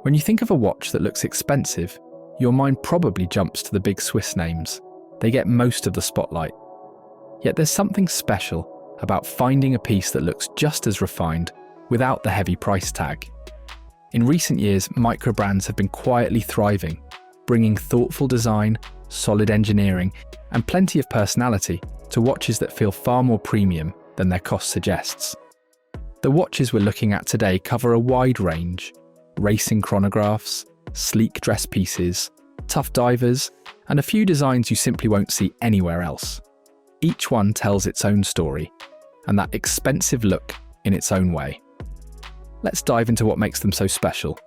When you think of a watch that looks expensive, your mind probably jumps to the big Swiss names. They get most of the spotlight. Yet there's something special about finding a piece that looks just as refined without the heavy price tag. In recent years, microbrands have been quietly thriving, bringing thoughtful design, solid engineering, and plenty of personality to watches that feel far more premium than their cost suggests. The watches we're looking at today cover a wide range: racing chronographs, sleek dress pieces, tough divers, and a few designs you simply won't see anywhere else. Each one tells its own story, and that expensive look in its own way. Let's dive into what makes them so special.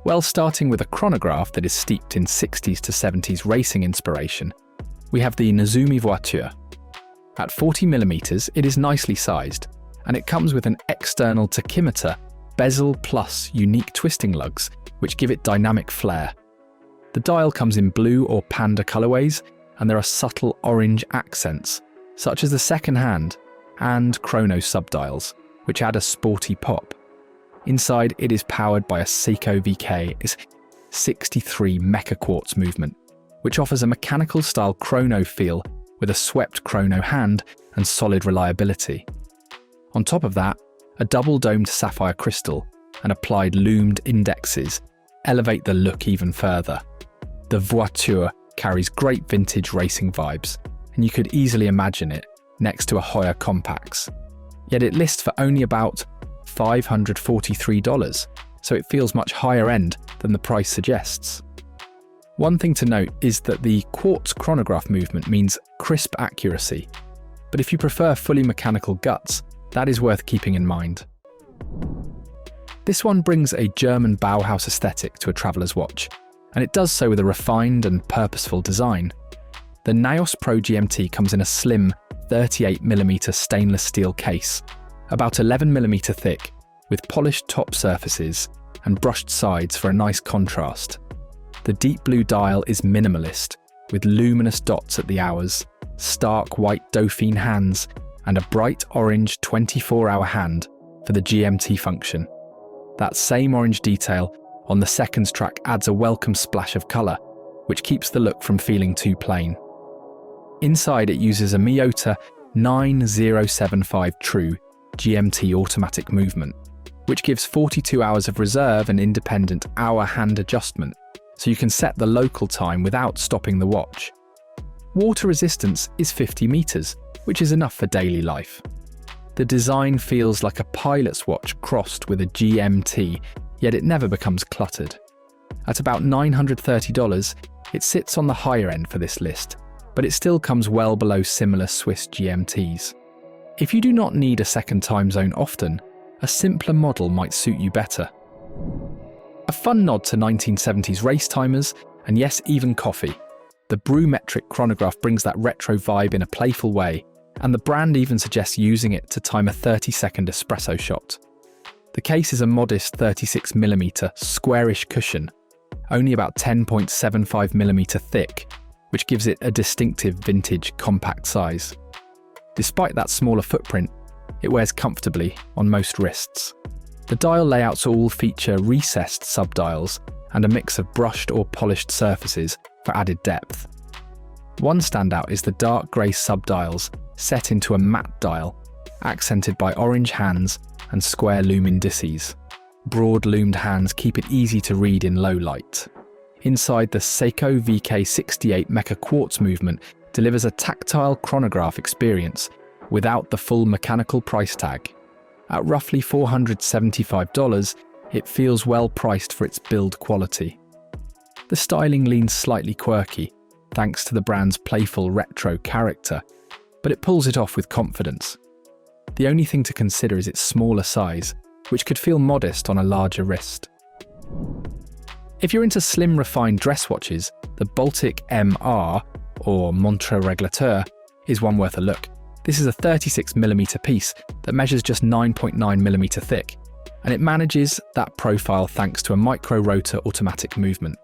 Well, starting with a chronograph that is steeped in 60s to 70s racing inspiration, we have the Nezumi Voiture. At 40mm, it is nicely sized, and it comes with an external tachymeter, bezel plus unique twisting lugs, which give it dynamic flair. The dial comes in blue or panda colorways, and there are subtle orange accents, such as the second hand and chrono subdials, which add a sporty pop. Inside, it is powered by a Seiko VK 63 mecha quartz movement, which offers a mechanical style chrono feel with a swept chrono hand and solid reliability. On top of that, a double-domed sapphire crystal and applied loomed indexes elevate the look even further. The Voiture carries great vintage racing vibes, and you could easily imagine it next to a Hoya Compax. Yet it lists for only about $543, so it feels much higher end than the price suggests. One thing to note is that the quartz chronograph movement means crisp accuracy, but if you prefer fully mechanical guts, that is worth keeping in mind. This one brings a German Bauhaus aesthetic to a traveller's watch, and it does so with a refined and purposeful design. The Naos Pro GMT comes in a slim 38mm stainless steel case, about 11mm thick, with polished top surfaces and brushed sides for a nice contrast. The deep blue dial is minimalist, with luminous dots at the hours, stark white Dauphine hands, and a bright orange 24-hour hand for the GMT function. That same orange detail on the seconds track adds a welcome splash of colour, which keeps the look from feeling too plain. Inside, it uses a Miyota 9075 True GMT automatic movement, which gives 42 hours of reserve and independent hour hand adjustment, so you can set the local time without stopping the watch. Water resistance is 50 meters, which is enough for daily life. The design feels like a pilot's watch crossed with a GMT, yet it never becomes cluttered. At about $930, it sits on the higher end for this list, but it still comes well below similar Swiss GMTs. If you do not need a second time zone often, a simpler model might suit you better. A fun nod to 1970s race timers, and yes, even coffee. The Brew metric chronograph brings that retro vibe in a playful way, and the brand even suggests using it to time a 30-second espresso shot. The case is a modest 36mm squarish cushion, only about 10.75mm thick, which gives it a distinctive vintage compact size. Despite that smaller footprint, it wears comfortably on most wrists. The dial layouts all feature recessed subdials and a mix of brushed or polished surfaces for added depth. One standout is the dark grey subdials set into a matte dial, accented by orange hands and square loom indices. Broad loomed hands keep it easy to read in low light. Inside, the Seiko VK68 mecha quartz movement delivers a tactile chronograph experience without the full mechanical price tag. At roughly $475, it feels well priced for its build quality. The styling leans slightly quirky, thanks to the brand's playful retro character, but it pulls it off with confidence. The only thing to consider is its smaller size, which could feel modest on a larger wrist. If you're into slim refined dress watches, the Baltic MR, or Montre Régulateur, is one worth a look. This is a 36mm piece that measures just 9.9mm thick, and it manages that profile thanks to a micro-rotor automatic movement,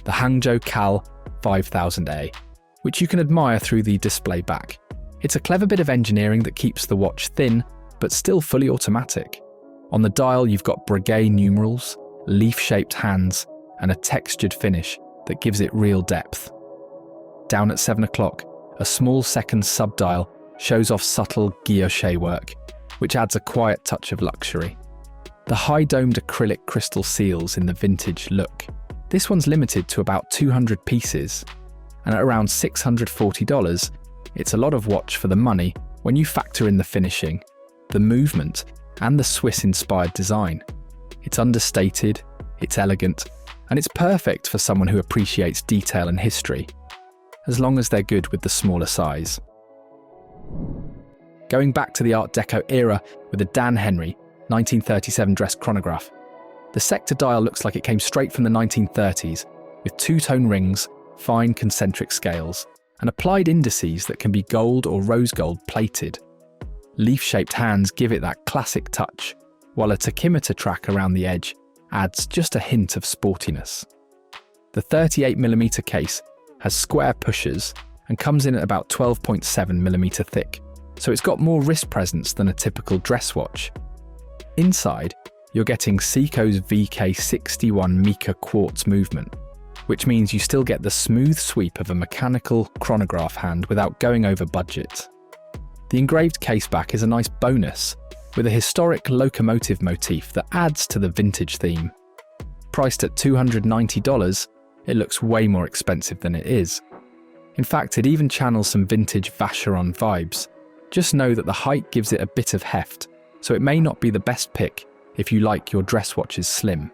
the Hangzhou Cal 5000A, which you can admire through the display back. It's a clever bit of engineering that keeps the watch thin, but still fully automatic. On the dial, you've got Breguet numerals, leaf-shaped hands, and a textured finish that gives it real depth. Down at 7 o'clock, a small second subdial shows off subtle guilloche work, which adds a quiet touch of luxury. The high-domed acrylic crystal seals in the vintage look. This one's limited to about 200 pieces, and at around $640, it's a lot of watch for the money when you factor in the finishing, the movement, and the Swiss-inspired design. It's understated, it's elegant, and it's perfect for someone who appreciates detail and history, as long as they're good with the smaller size. Going back to the Art Deco era with the Dan Henry 1937 dress chronograph, the sector dial looks like it came straight from the 1930s, with two-tone rings, fine concentric scales, and applied indices that can be gold or rose gold plated. Leaf-shaped hands give it that classic touch, while a tachymeter track around the edge adds just a hint of sportiness. The 38mm case has square pushers and comes in at about 12.7mm thick, so it's got more wrist presence than a typical dress watch. Inside, you're getting Seiko's VK61 mica quartz movement, which means you still get the smooth sweep of a mechanical chronograph hand without going over budget. The engraved caseback is a nice bonus, with a historic locomotive motif that adds to the vintage theme. Priced at $290, it looks way more expensive than it is. In fact, it even channels some vintage Vacheron vibes. Just know that the height gives it a bit of heft, so it may not be the best pick if you like your dress watches slim.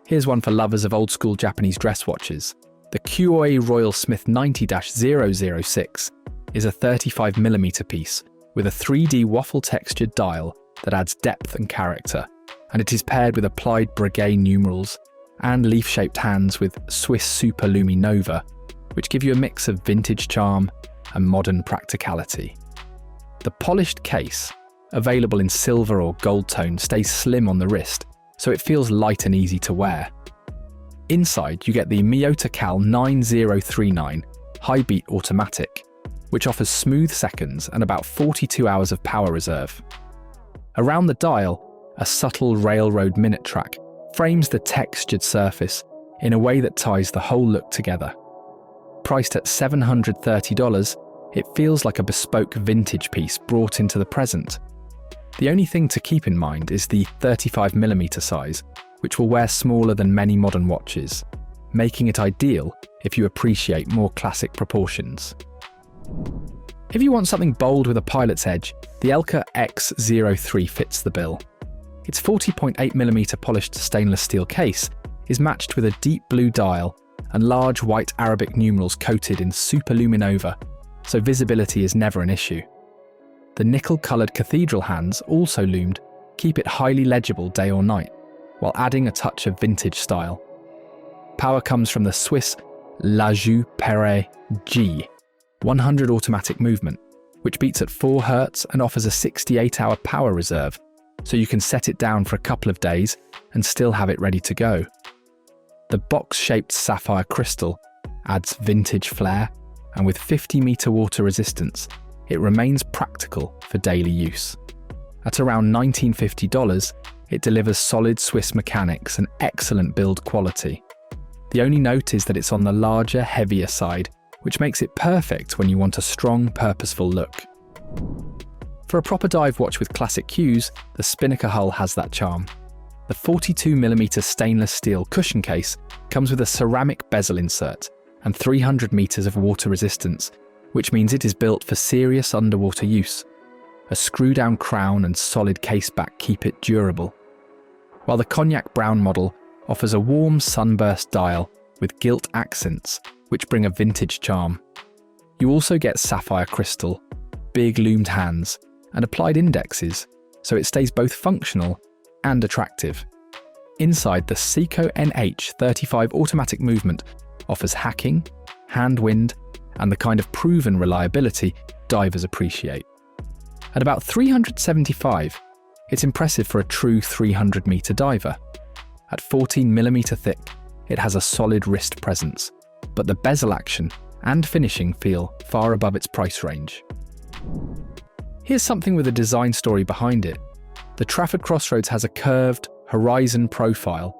Here's one for lovers of old-school Japanese dress watches. The Kuoe Royal Smith 90-006 is a 35mm piece with a 3D waffle-textured dial that adds depth and character, and it is paired with applied Breguet numerals and leaf-shaped hands with Swiss Super Lumi Nova, which give you a mix of vintage charm and modern practicality. The polished case, available in silver or gold tone, stays slim on the wrist, so it feels light and easy to wear. Inside, you get the Miyota Cal 9039 high beat automatic, which offers smooth seconds and about 42 hours of power reserve. Around the dial, a subtle railroad minute track frames the textured surface in a way that ties the whole look together. Priced at $730, it feels like a bespoke vintage piece brought into the present. The only thing to keep in mind is the 35mm size, which will wear smaller than many modern watches, making it ideal if you appreciate more classic proportions. If you want something bold with a pilot's edge, the ELKA X03 fits the bill. Its 40.8mm polished stainless steel case is matched with a deep blue dial and large white Arabic numerals coated in Super Luminova, so visibility is never an issue. The nickel-coloured cathedral hands, also loomed, keep it highly legible day or night, while adding a touch of vintage style. Power comes from the Swiss Laco Perret G 100 automatic movement, which beats at 4 Hz and offers a 68-hour power reserve, so you can set it down for a couple of days and still have it ready to go. The box-shaped sapphire crystal adds vintage flair, and with 50-meter water resistance, it remains practical for daily use. At around $1950, it delivers solid Swiss mechanics and excellent build quality. The only note is that it's on the larger, heavier side, which makes it perfect when you want a strong, purposeful look. For a proper dive watch with classic cues, the Spinnaker Hull has that charm. The 42mm stainless steel cushion case comes with a ceramic bezel insert and 300 meters of water resistance, which means it is built for serious underwater use. A screw-down crown and solid caseback keep it durable, while the cognac brown model offers a warm sunburst dial with gilt accents, which bring a vintage charm. You also get sapphire crystal, big loomed hands, and applied indexes, so it stays both functional and attractive. Inside, the Seiko NH35 automatic movement offers hacking, hand wind, and the kind of proven reliability divers appreciate. At about $375, it's impressive for a true 300-meter diver. At 14mm thick, it has a solid wrist presence, but the bezel action and finishing feel far above its price range. Here's something with a design story behind it. The Trafford Crossroads has a curved horizon profile,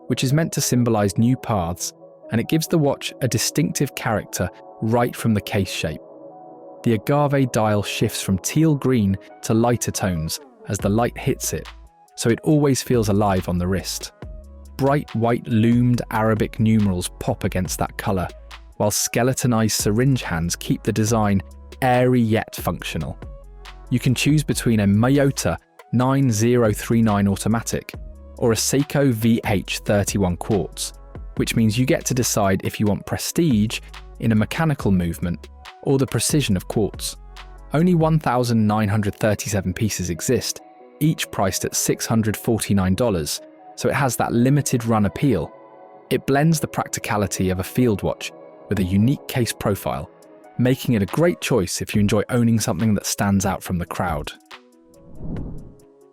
which is meant to symbolize new paths, and it gives the watch a distinctive character right from the case shape. The agave dial shifts from teal green to lighter tones as the light hits it, so it always feels alive on the wrist. Bright white loomed Arabic numerals pop against that color, while skeletonized syringe hands keep the design airy yet functional. You can choose between a Voiture 9039 automatic or a Seiko VH31 quartz, which means you get to decide if you want prestige in a mechanical movement or the precision of quartz. Only 1,937 pieces exist, each priced at $649, so it has that limited run appeal. It blends the practicality of a field watch with a unique case profile, making it a great choice if you enjoy owning something that stands out from the crowd.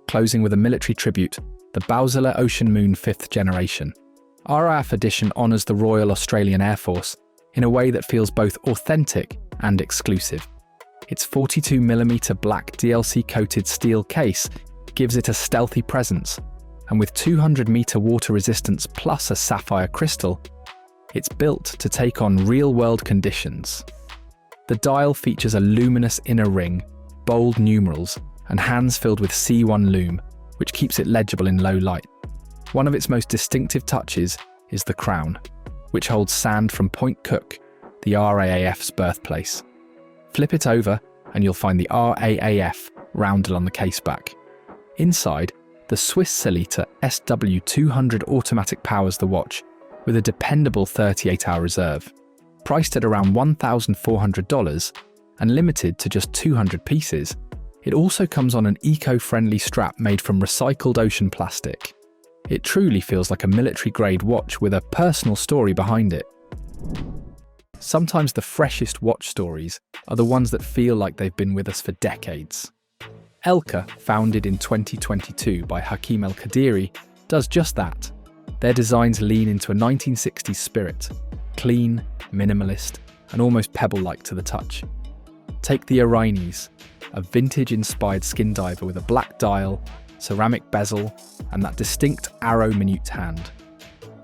Closing with a military tribute, the Bausele Ocean Moon 5th generation. RAAF edition honours the Royal Australian Air Force in a way that feels both authentic and exclusive. Its 42mm black DLC-coated steel case gives it a stealthy presence, and with 200-metre water resistance plus a sapphire crystal, it's built to take on real-world conditions. The dial features a luminous inner ring, bold numerals, and hands filled with C1 lume, which keeps it legible in low light. One of its most distinctive touches is the crown, which holds sand from Point Cook, the RAAF's birthplace. Flip it over and you'll find the RAAF roundel on the caseback. Inside, the Swiss Serica SW200 automatic powers the watch with a dependable 38-hour reserve. Priced at around $1,400 and limited to just 200 pieces, it also comes on an eco-friendly strap made from recycled ocean plastic. It truly feels like a military-grade watch with a personal story behind it. Sometimes the freshest watch stories are the ones that feel like they've been with us for decades. ELKA, founded in 2022 by Hakim El-Kadiri, does just that. Their designs lean into a 1960s spirit, clean, minimalist, and almost pebble-like to the touch. Take the Orines, a vintage-inspired skin diver with a black dial, ceramic bezel, and that distinct arrow-minute hand.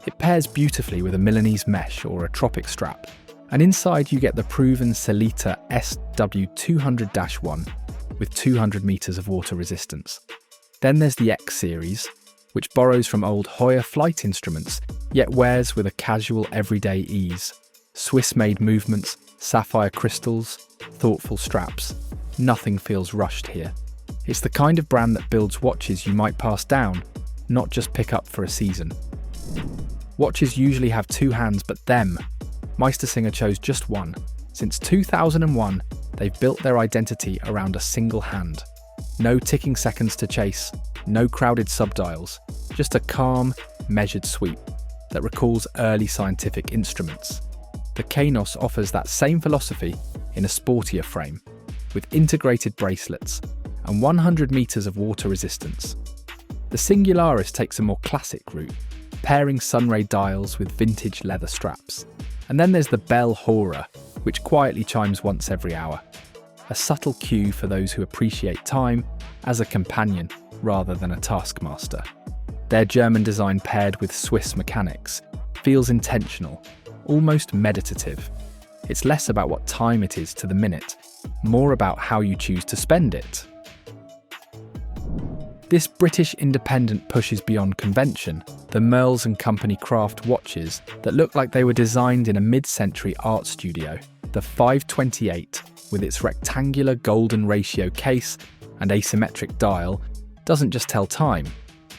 It pairs beautifully with a Milanese mesh or a tropic strap, and inside you get the proven Serica SW200-1 with 200 meters of water resistance. Then there's the X series, which borrows from old Hoyer flight instruments, yet wears with a casual everyday ease. Swiss-made movements, sapphire crystals, thoughtful straps. Nothing feels rushed here. It's the kind of brand that builds watches you might pass down, not just pick up for a season. Watches usually have two hands, but MeisterSinger chose just one. Since 2001, they've built their identity around a single hand. No ticking seconds to chase, no crowded subdials, just a calm, measured sweep that recalls early scientific instruments. The Naos offers that same philosophy in a sportier frame, with integrated bracelets and 100 meters of water resistance. The Singularis takes a more classic route, pairing sunray dials with vintage leather straps. And then there's the Bell Hora, which quietly chimes once every hour. A subtle cue for those who appreciate time as a companion rather than a taskmaster. Their German design paired with Swiss mechanics feels intentional, almost meditative. It's less about what time it is to the minute, more about how you choose to spend it. This British independent pushes beyond convention. The Möels Co craft watches that look like they were designed in a mid-century art studio. The 528, with its rectangular golden ratio case and asymmetric dial, doesn't just tell time,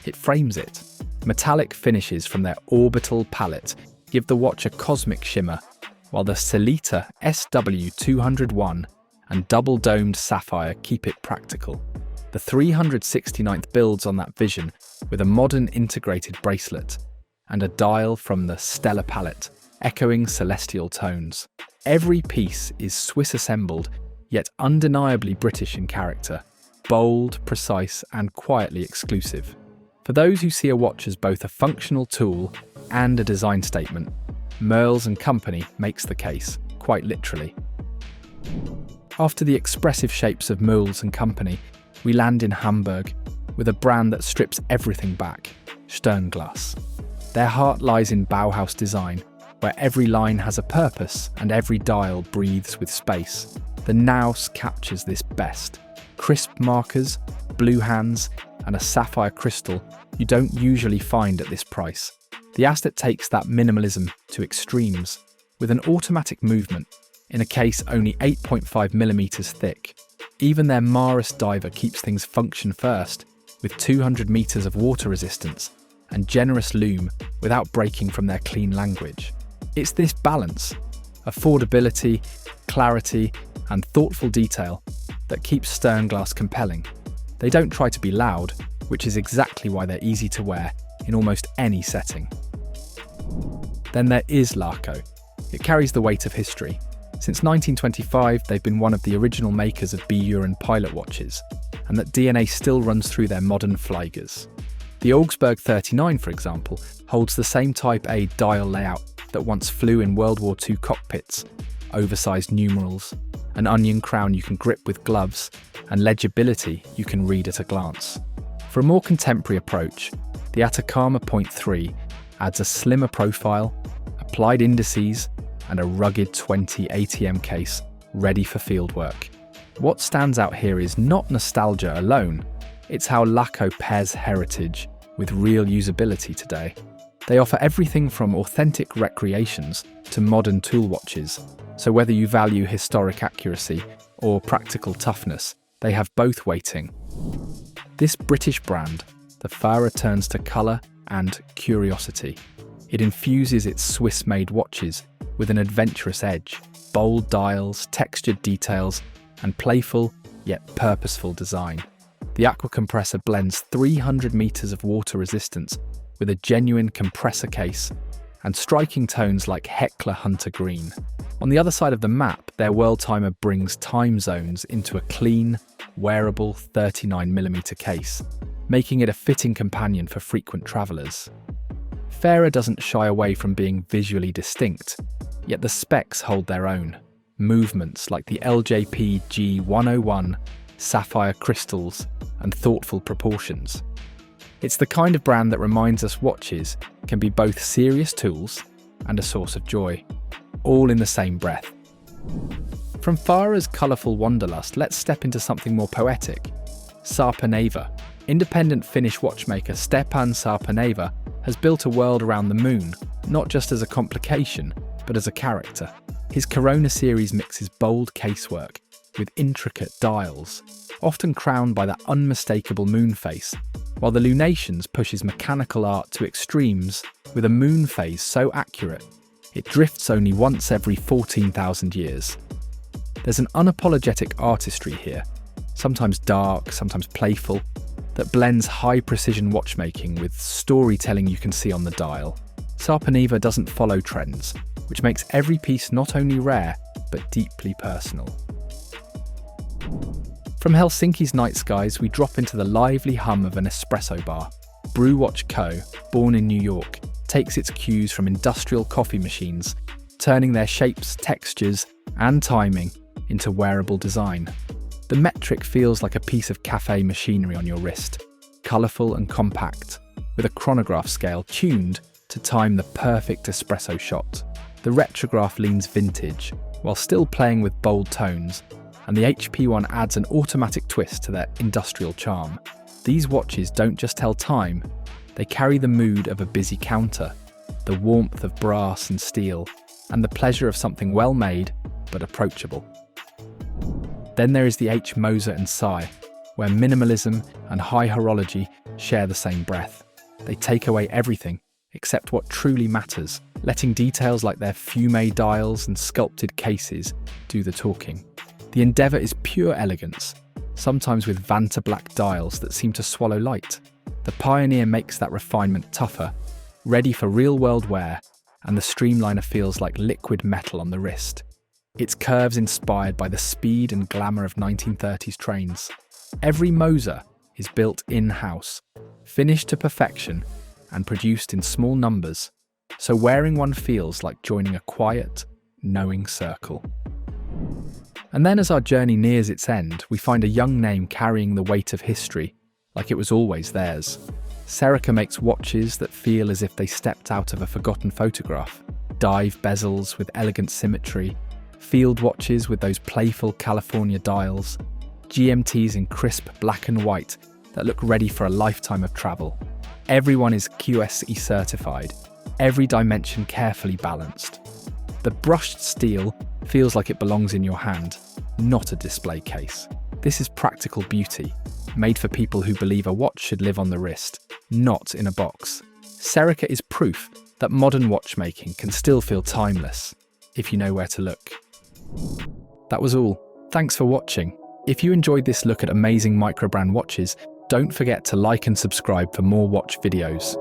it frames it. Metallic finishes from their orbital palette give the watch a cosmic shimmer, while the Serica SW201 and double-domed sapphire keep it practical. The 369th builds on that vision with a modern integrated bracelet and a dial from the stellar palette, echoing celestial tones. Every piece is Swiss assembled, yet undeniably British in character, bold, precise, and quietly exclusive. For those who see a watch as both a functional tool and a design statement, Möels Co makes the case. quite literally. After the expressive shapes of Möels Co, we land in Hamburg with a brand that strips everything back, Sternglas. Their heart lies in Bauhaus design, where every line has a purpose and every dial breathes with space. The Naos captures this best. Crisp markers, blue hands, and a sapphire crystal you don't usually find at this price. The asset takes that minimalism to extremes, with an automatic movement in a case only 8.5mm thick. Even their Maris diver keeps things function first, with 200 meters of water resistance and generous lume without breaking from their clean language. It's this balance, affordability, clarity, and thoughtful detail that keeps Sternglas compelling. They don't try to be loud, which is exactly why they're easy to wear in almost any setting. Then there is Laco. It carries the weight of history. Since 1925, they've been one of the original makers of B-Uhren pilot watches, and that DNA still runs through their modern Fliegers. The Augsburg 39, for example, holds the same Type A dial layout that once flew in World War II cockpits, oversized numerals, an onion crown you can grip with gloves, and legibility you can read at a glance. For a more contemporary approach, the Atacama Point 3 adds a slimmer profile, applied indices, and a rugged 20 ATM case ready for fieldwork. What stands out here is not nostalgia alone, it's how Laco pairs heritage with real usability today. They offer everything from authentic recreations to modern tool watches, so whether you value historic accuracy or practical toughness, they have both waiting. This British brand, the Farah, turns to colour and curiosity. It infuses its Swiss-made watches with an adventurous edge, bold dials, textured details, and playful yet purposeful design. The aqua compressor blends 300 meters of water resistance with a genuine compressor case and striking tones like Heckler Hunter Green. On the other side of the map, their world timer brings time zones into a clean, wearable 39mm case, making it a fitting companion for frequent travellers. Farah doesn't shy away from being visually distinct, yet the specs hold their own. Movements like the LJP G101, sapphire crystals, and thoughtful proportions. It's the kind of brand that reminds us watches can be both serious tools and a source of joy, all in the same breath. From Farah's colourful wanderlust, let's step into something more poetic. Sarpaneva. Independent Finnish watchmaker Stepan Sarpaneva has built a world around the moon, not just as a complication, but as a character. His Corona series mixes bold casework with intricate dials, often crowned by that unmistakable moon face, while the Lunations pushes mechanical art to extremes with a moon phase so accurate it drifts only once every 14,000 years. There's an unapologetic artistry here, sometimes dark, sometimes playful, that blends high-precision watchmaking with storytelling you can see on the dial. Sarpaneva doesn't follow trends, which makes every piece not only rare, but deeply personal. From Helsinki's night skies, we drop into the lively hum of an espresso bar. Brew Co, born in New York, takes its cues from industrial coffee machines, turning their shapes, textures, and timing into wearable design. The metric feels like a piece of cafe machinery on your wrist, colourful and compact, with a chronograph scale tuned to time the perfect espresso shot. The retrograph leans vintage, while still playing with bold tones, and the HP one adds an automatic twist to their industrial charm. These watches don't just tell time, they carry the mood of a busy counter, the warmth of brass and steel, and the pleasure of something well made but approachable. Then there is the Moser Cie, where minimalism and high horology share the same breath. They take away everything except what truly matters, letting details like their fume dials and sculpted cases do the talking. The endeavour is pure elegance, sometimes with Vanta black dials that seem to swallow light. The Pioneer makes that refinement tougher, ready for real-world wear, and the Streamliner feels like liquid metal on the wrist. Its curves inspired by the speed and glamour of 1930s trains. Every Moser is built in-house, finished to perfection, and produced in small numbers, so wearing one feels like joining a quiet, knowing circle. And then as our journey nears its end, we find a young name carrying the weight of history, like it was always theirs. Serica makes watches that feel as if they stepped out of a forgotten photograph. Dive bezels with elegant symmetry, field watches with those playful California dials, GMTs in crisp black and white that look ready for a lifetime of travel. Everyone is Kuoe certified, every dimension carefully balanced. The brushed steel feels like it belongs in your hand, not a display case. This is practical beauty, made for people who believe a watch should live on the wrist, not in a box. Serica is proof that modern watchmaking can still feel timeless, if you know where to look. That was all. Thanks for watching. If you enjoyed this look at amazing Microbrand watches, don't forget to like and subscribe for more watch videos.